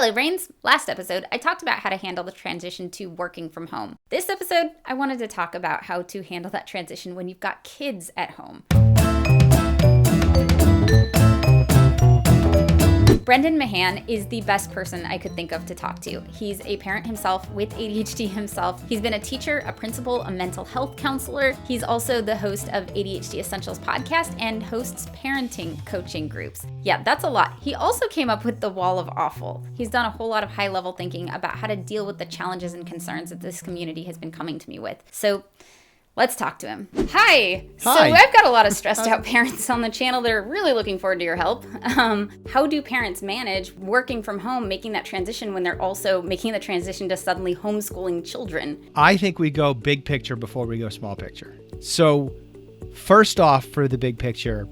Hello, brains! Last episode, I talked about how to handle the transition to working from home. This episode, I wanted to talk about how to handle that transition when you've got kids at home. Brendan Mahan is the best person I could think of to talk to. He's a parent himself with ADHD himself. He's been a teacher, a principal, a mental health counselor. He's also the host of ADHD Essentials podcast and hosts parenting coaching groups. Yeah, that's a lot. He also came up with the wall of awful. He's done a whole lot of high-level thinking about how to deal with the challenges and concerns that this community has been coming to me with. So let's talk to him. Hi. So I've got a lot of stressed out parents on the channel that are really looking forward to your help. How do parents manage working from home, making that transition when they're also making the transition to suddenly homeschooling children? I think we go big picture before we go small picture. So first off, for the big picture,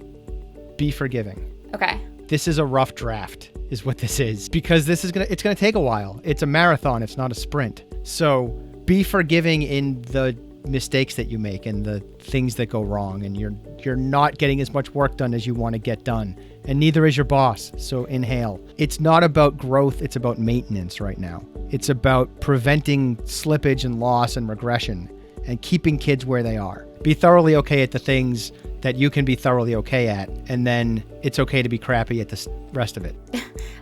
be forgiving. Okay. This is a rough draft is what this is, because it's going to take a while. It's a marathon. It's not a sprint. So be forgiving in the mistakes that you make and the things that go wrong, and you're not getting as much work done as you want to get done, and neither is your boss. So inhale. It's not about growth, it's about maintenance right now. It's about preventing slippage and loss and regression and keeping kids where they are. Be thoroughly okay at the things that you can be thoroughly okay at, and then it's okay to be crappy at the rest of it.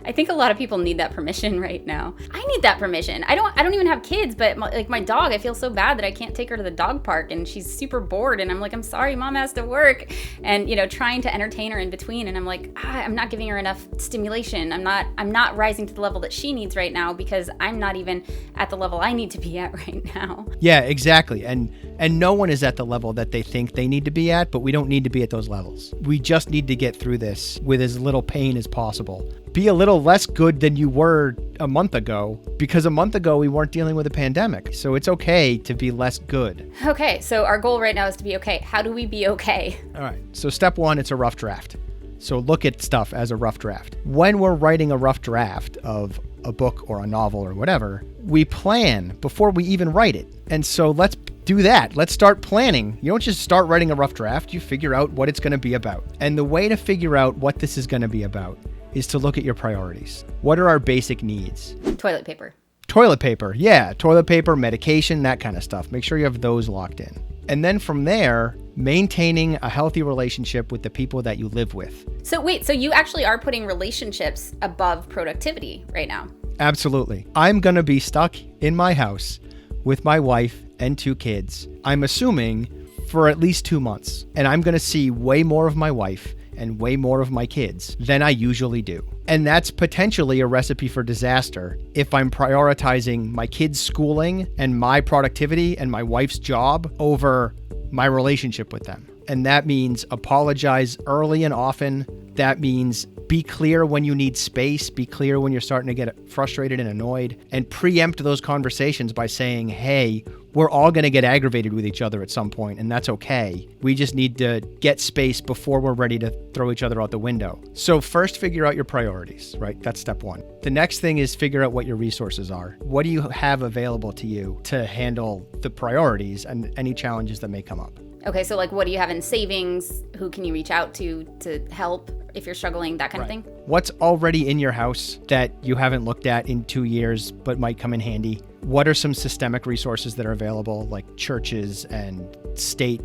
I think a lot of people need that permission right now. I need that permission. I don't even have kids, but my dog, I feel so bad that I can't take her to the dog park, and she's super bored, and I'm like, I'm sorry, mom has to work, and trying to entertain her in between, and I'm like, I'm not giving her enough stimulation. I'm not rising to the level that she needs right now, because I'm not even at the level I need to be at right now. Yeah, exactly. And no one is at the level that they think they need to be at, but we don't need to be at those levels. We just need to get through this with as little pain as possible. Be a little less good than you were a month ago, because a month ago we weren't dealing with a pandemic. So it's okay to be less good. Okay, so our goal right now is to be okay. How do we be okay? All right, so step one, it's a rough draft. So look at stuff as a rough draft. When we're writing a rough draft of a book or a novel or whatever, we plan before we even write it. And so let's do that. Let's start planning. You don't just start writing a rough draft, you figure out what it's going to be about. And the way to figure out what this is going to be about is to look at your priorities. What are our basic needs? Toilet paper. Toilet paper, yeah. Toilet paper, medication, that kind of stuff. Make sure you have those locked in. And then from there, maintaining a healthy relationship with the people that you live with. So wait, so you actually are putting relationships above productivity right now? Absolutely. I'm going to be stuck in my house with my wife and 2 kids, I'm assuming, for at least 2 months. And I'm going to see way more of my wife and way more of my kids than I usually do. And that's potentially a recipe for disaster if I'm prioritizing my kids' schooling and my productivity and my wife's job over my relationship with them. And that means apologize early and often. That means be clear when you need space, be clear when you're starting to get frustrated and annoyed, and preempt those conversations by saying, hey, we're all going to get aggravated with each other at some point, and that's okay. We just need to get space before we're ready to throw each other out the window. So first, figure out your priorities, right? That's step one. The next thing is figure out what your resources are. What do you have available to you to handle the priorities and any challenges that may come up? Okay, so what do you have in savings? Who can you reach out to help if you're struggling, that kind of thing? What's already in your house that you haven't looked at in 2 years but might come in handy? What are some systemic resources that are available, like churches and state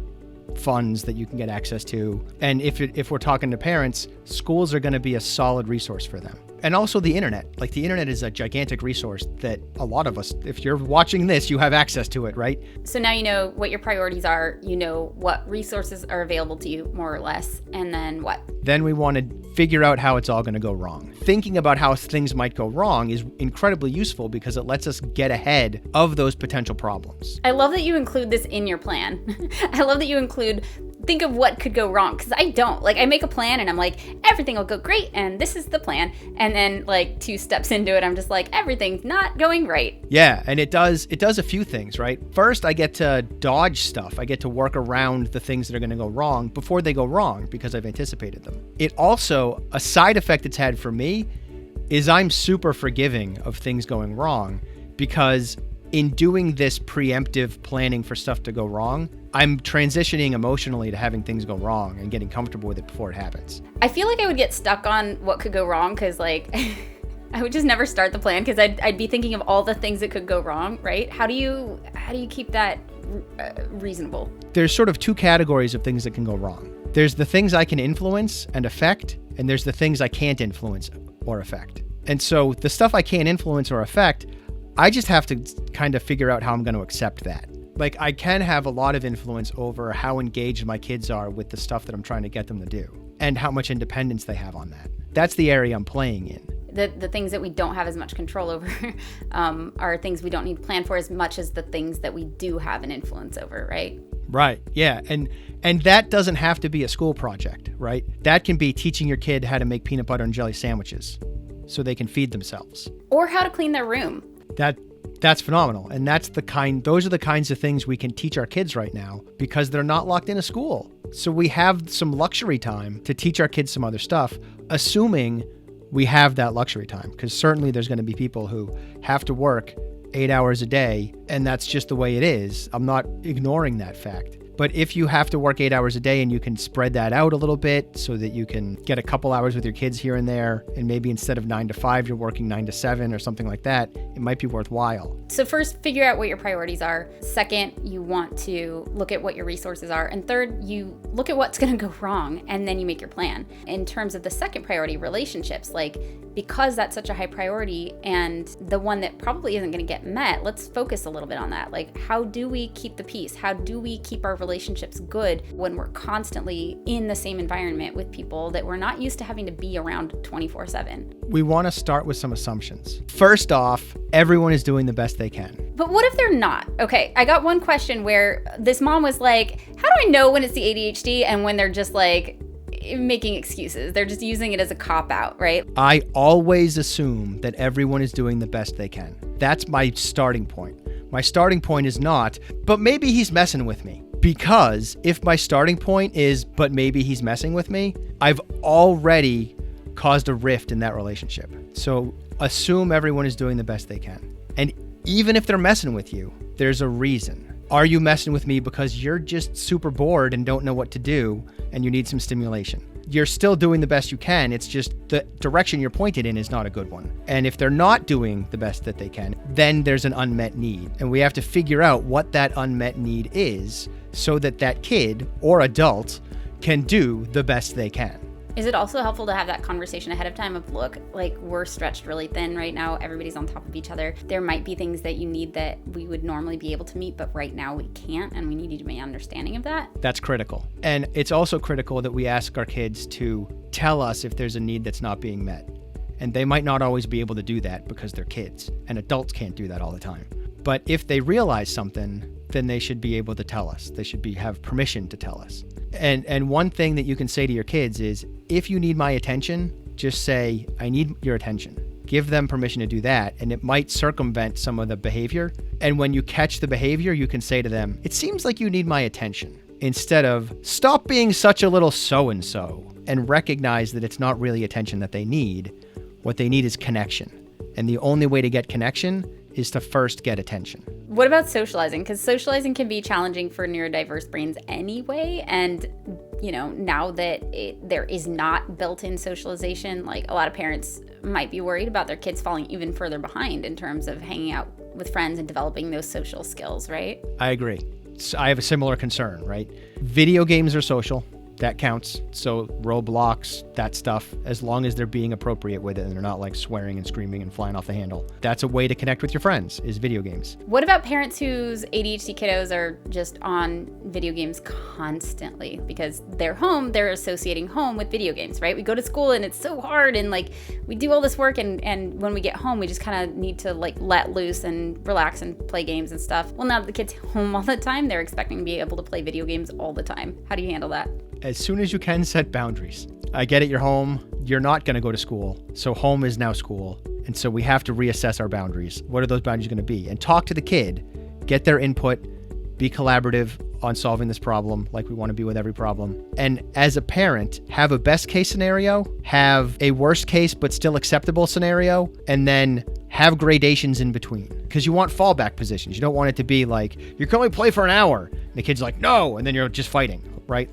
funds that you can get access to? And if we're talking to parents, schools are going to be a solid resource for them. And also the internet. The internet is a gigantic resource that a lot of us, if you're watching this, you have access to it, right? So now you know what your priorities are, you know what resources are available to you, more or less, and then what? Then we want to figure out how it's all going to go wrong. Thinking about how things might go wrong is incredibly useful because it lets us get ahead of those potential problems. I love that you include this in your plan. I love that you think of what could go wrong, because I don't. I make a plan and I'm like, everything will go great and this is the plan. And then 2 steps into it, I'm just like, everything's not going right. Yeah, and it does a few things, right? First, I get to dodge stuff. I get to work around the things that are going to go wrong before they go wrong because I've anticipated them. It also, a side effect it's had for me is I'm super forgiving of things going wrong, because in doing this preemptive planning for stuff to go wrong, I'm transitioning emotionally to having things go wrong and getting comfortable with it before it happens. I feel like I would get stuck on what could go wrong because I would just never start the plan because I'd be thinking of all the things that could go wrong, right? How do you keep that reasonable? There's sort of two categories of things that can go wrong. There's the things I can influence and affect, and there's the things I can't influence or affect. And so the stuff I can't influence or affect, I just have to kind of figure out how I'm going to accept that. Like, I can have a lot of influence over how engaged my kids are with the stuff that I'm trying to get them to do and how much independence they have on that. That's the area I'm playing in. The things that we don't have as much control over are things we don't need to plan for as much as the things that we do have an influence over, right? Right. Yeah. And that doesn't have to be a school project, right? That can be teaching your kid how to make peanut butter and jelly sandwiches so they can feed themselves. Or how to clean their room. That's phenomenal. And those are the kinds of things we can teach our kids right now because they're not locked into school. So we have some luxury time to teach our kids some other stuff, assuming we have that luxury time, because certainly there's going to be people who have to work 8 hours a day, and that's just the way it is. I'm not ignoring that fact. But if you have to work 8 hours a day and you can spread that out a little bit so that you can get a couple hours with your kids here and there, and maybe instead of 9 to 5, you're working 9 to 7 or something like that, it might be worthwhile. So first, figure out what your priorities are. Second, you want to look at what your resources are. And third, you look at what's going to go wrong, and then you make your plan. In terms of the second priority, relationships, because that's such a high priority and the one that probably isn't going to get met, let's focus a little bit on that. How do we keep the peace? How do we keep our relationships good when we're constantly in the same environment with people that we're not used to having to be around 24/7? We want to start with some assumptions. First off, everyone is doing the best they can. But what if they're not? Okay, I got one question where this mom was like, how do I know when it's the ADHD and when they're just making excuses? They're just using it as a cop-out, right? I always assume that everyone is doing the best they can. That's my starting point. My starting point is not, but maybe he's messing with me. Because if my starting point is, but maybe he's messing with me, I've already caused a rift in that relationship. So assume everyone is doing the best they can. And even if they're messing with you, there's a reason. Are you messing with me because you're just super bored and don't know what to do and you need some stimulation? You're still doing the best you can. It's just the direction you're pointed in is not a good one. And if they're not doing the best that they can, then there's an unmet need. And we have to figure out what that unmet need is so that that kid or adult can do the best they can. Is it also helpful to have that conversation ahead of time of, look, we're stretched really thin right now. Everybody's on top of each other. There might be things that you need that we would normally be able to meet, but right now we can't, and we need you to be understanding of that. That's critical. And it's also critical that we ask our kids to tell us if there's a need that's not being met. And they might not always be able to do that because they're kids, and adults can't do that all the time. But if they realize something, then they should be able to tell us. They should have permission to tell us. And one thing that you can say to your kids is, if you need my attention, just say, I need your attention. Give them permission to do that, and it might circumvent some of the behavior. And when you catch the behavior, you can say to them, it seems like you need my attention, instead of, stop being such a little so-and-so, and recognize that it's not really attention that they need. What they need is connection. And the only way to get connection is to first get attention. What about socializing? Because socializing can be challenging for neurodiverse brains anyway. And, now that there is not built-in socialization, a lot of parents might be worried about their kids falling even further behind in terms of hanging out with friends and developing those social skills, right? I agree. I have a similar concern, right? Video games are social. That counts. So Roblox, that stuff, as long as they're being appropriate with it and they're not swearing and screaming and flying off the handle. That's a way to connect with your friends, is video games. What about parents whose ADHD kiddos are just on video games constantly? Because they're home, they're associating home with video games, right? We go to school and it's so hard and we do all this work and when we get home, we just kind of need to let loose and relax and play games and stuff. Well, now that the kid's home all the time, they're expecting to be able to play video games all the time. How do you handle that? As soon as you can, set boundaries. I get it, you're home. You're not going to go to school. So home is now school. And so we have to reassess our boundaries. What are those boundaries going to be? And talk to the kid. Get their input. Be collaborative on solving this problem like we want to be with every problem. And as a parent, have a best case scenario, have a worst case but still acceptable scenario, and then have gradations in between. Because you want fallback positions. You don't want it to be you can only play for an hour. And the kid's like, no, and then you're just fighting, right?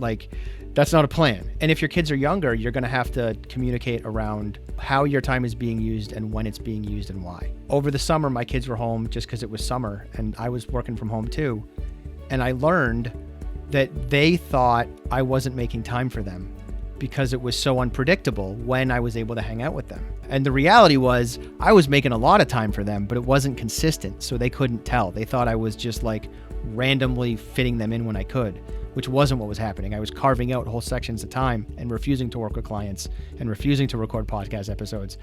That's not a plan. And if your kids are younger, you're going to have to communicate around how your time is being used and when it's being used and why. Over the summer, my kids were home just because it was summer, and I was working from home too. And I learned that they thought I wasn't making time for them because it was so unpredictable when I was able to hang out with them. And the reality was I was making a lot of time for them, but it wasn't consistent, so they couldn't tell. They thought I was just like randomly fitting them in when I could, which wasn't what was happening. I was carving out whole sections of time and refusing to work with clients and refusing to record podcast episodes,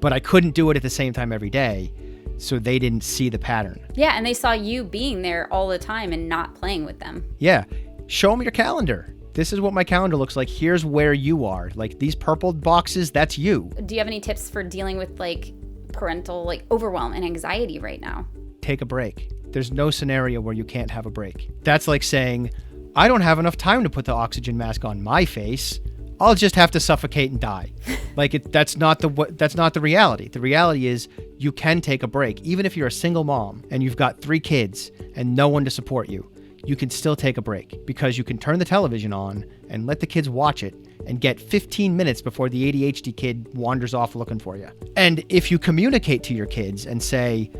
but I couldn't do it at the same time every day, so they didn't see the pattern. Yeah, and they saw you being there all the time and not playing with them. Yeah. Show them your calendar. This is what my calendar looks like. Here's where you are. Like these purple boxes, that's you. Do you have any tips for dealing with like parental like overwhelm and anxiety right now? Take a break. There's no scenario where you can't have a break. That's like saying, I don't have enough time to put the oxygen mask on my face. I'll just have to suffocate and die. That's not the reality. The reality is you can take a break. Even if you're a single mom and you've got 3 kids and no one to support you, you can still take a break because you can turn the television on and let the kids watch it and get 15 minutes before the ADHD kid wanders off looking for you. And if you communicate to your kids and say,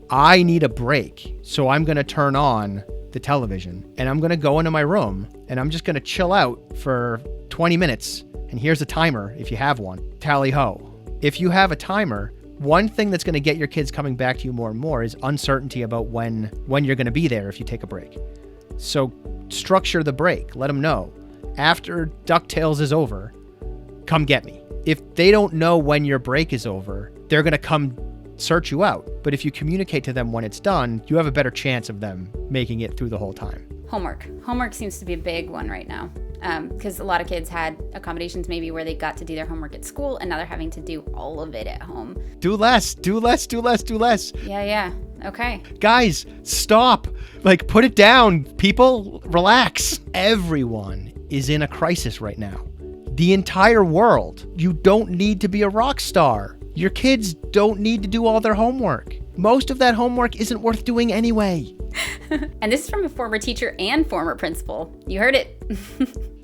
I need a break, so I'm going to turn on the television and I'm going to go into my room and I'm just going to chill out for 20 minutes. And here's a timer if you have one. Tally ho. If you have a timer, one thing that's going to get your kids coming back to you more and more is uncertainty about when you're going to be there if you take a break. So structure the break. Let them know. After DuckTales is over, come get me. If they don't know when your break is over, they're going to come search you out. But if you communicate to them when it's done, you have a better chance of them making it through the whole time. Homework seems to be a big one right now. Because a lot of kids had accommodations maybe where they got to do their homework at school and now they're having to do all of it at home. Do less. Yeah. Okay. Guys, stop. Put it down. People, relax. Everyone is in a crisis right now. The entire world. You don't need to be a rock star. Your kids don't need to do all their homework. Most of that homework isn't worth doing anyway. And this is from a former teacher and former principal. You heard it.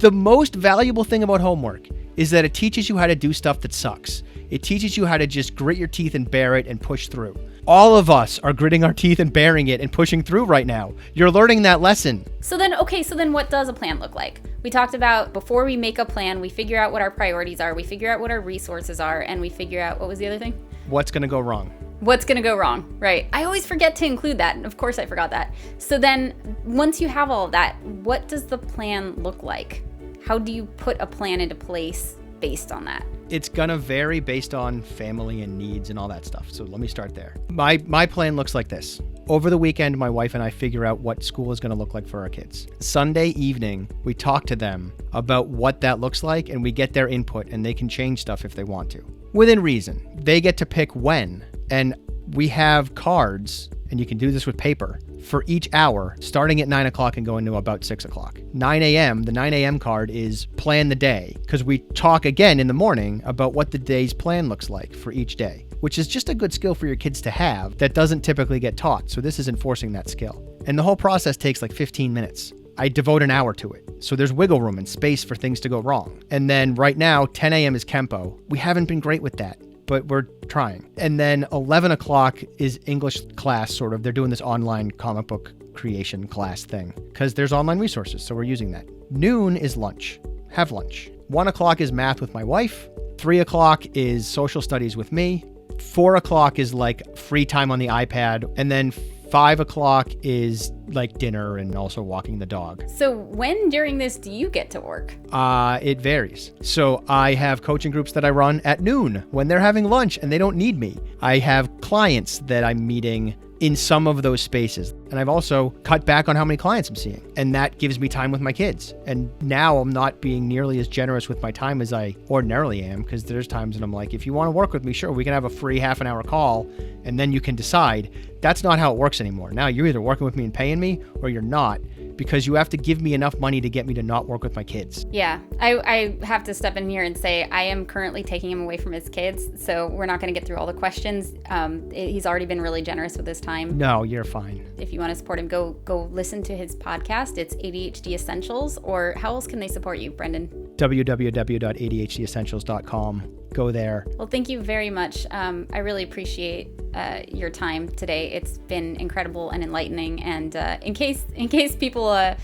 The most valuable thing about homework is that it teaches you how to do stuff that sucks. It teaches you how to just grit your teeth and bear it and push through. All of us are gritting our teeth and bearing it and pushing through right now. You're learning that lesson. So then what does a plan look like? We talked about before we make a plan, we figure out what our priorities are, we figure out what our resources are, and we figure out, what was the other thing? What's going to go wrong? What's going to go wrong, right? I always forget to include that. And of course I forgot that. So then once you have all of that, what does the plan look like? How do you put a plan into place based on that? It's going to vary based on family and needs and all that stuff. So let me start there. My plan looks like this. Over the weekend, my wife and I figure out what school is going to look like for our kids. Sunday evening, we talk to them about what that looks like and we get their input and they can change stuff if they want to. Within reason. They get to pick when. And we have cards, and you can do this with paper, for each hour, starting at 9 o'clock and going to about 6 o'clock. 9 a.m., the 9 a.m. card is plan the day, because we talk again in the morning about what the day's plan looks like for each day, which is just a good skill for your kids to have that doesn't typically get taught. So this is enforcing that skill. And the whole process takes 15 minutes. I devote an hour to it. So there's wiggle room and space for things to go wrong. And then right now, 10 a.m. is Kempo. We haven't been great with that, but we're trying. And then 11 o'clock is English class, sort of. They're doing this online comic book creation class thing because there's online resources, so we're using that. Noon is lunch. Have lunch. 1 o'clock is math with my wife. 3 o'clock is social studies with me. 4 o'clock is free time on the iPad. And then 5 o'clock is dinner and also walking the dog. So when during this do you get to work? It varies. So I have coaching groups that I run at noon when they're having lunch and they don't need me. I have clients that I'm meeting in some of those spaces. And I've also cut back on how many clients I'm seeing. And that gives me time with my kids. And now I'm not being nearly as generous with my time as I ordinarily am, because there's times when I'm like, if you want to work with me, sure, we can have a free half an hour call and then you can decide. That's not how it works anymore. Now you're either working with me and paying me or you're not. because you have to give me enough money to get me to not work with my kids. Yeah, I have to step in here and say I am currently taking him away from his kids, so we're not going to get through all the questions. He's already been really generous with his time. No, you're fine. If you want to support him, go listen to his podcast. It's ADHD Essentials. Or how else can they support you, Brendan? www.adhdessentials.com. Go there. Well, thank you very much. I really appreciate your time today. It's been incredible and enlightening. And in case people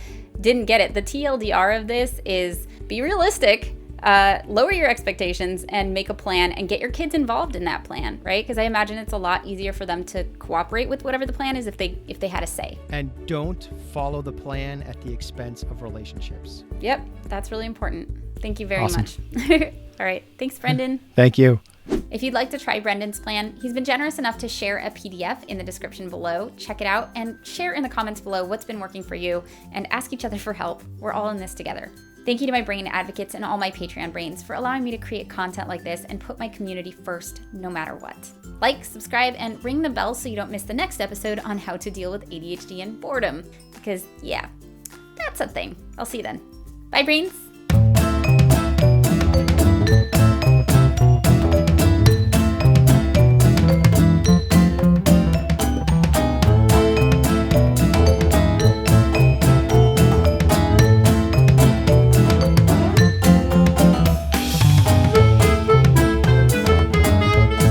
didn't get it, the TLDR of this is be realistic, lower your expectations, and make a plan and get your kids involved in that plan, right? Because I imagine it's a lot easier for them to cooperate with whatever the plan is if they had a say. And don't follow the plan at the expense of relationships. Yep, that's really important. Thank you very Awesome. much. All right. Thanks, Brendan. Thank you. If you'd like to try Brendan's plan, he's been generous enough to share a PDF in the description below. Check it out and share in the comments below what's been working for you and ask each other for help. We're all in this together. Thank you to my brain advocates and all my Patreon brains for allowing me to create content like this and put my community first no matter what. Like, subscribe, and ring the bell so you don't miss the next episode on how to deal with ADHD and boredom. Because, yeah, that's a thing. I'll see you then. Bye, brains.